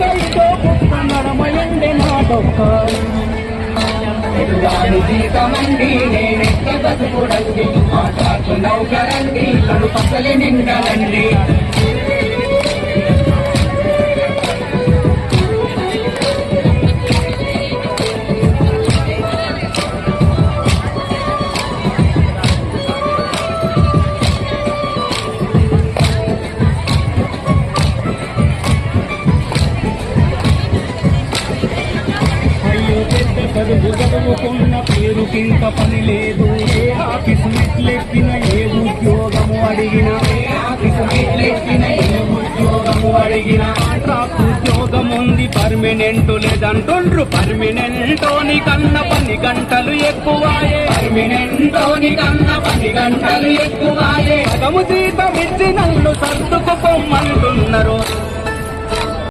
కైతో పుట్ట నడమయండి నాటొక్క జీతమండి నేనెక్క బతుకుడండి మాట్లాడు నౌకరండి కడు పసలి నిండలండి చదువుకున్న పేరుకింత పని లేదు ఏ ఆఫీసు మెట్లెక్కిన ఏ ఉద్యోగము అడిగినా కాంట్రాక్ట్ ఉద్యోగం ఉంది పర్మినెంట్ లేదంటుండ్రు పర్మినెంటోని కన్నా 10 గంటలు ఎక్కువాయే పర్మినెంటోని కన్నా 10 గంటలు ఎక్కువాయే సగము జీతం ఇచ్చి నన్ను సర్దుకు పొమ్మంటున్నారు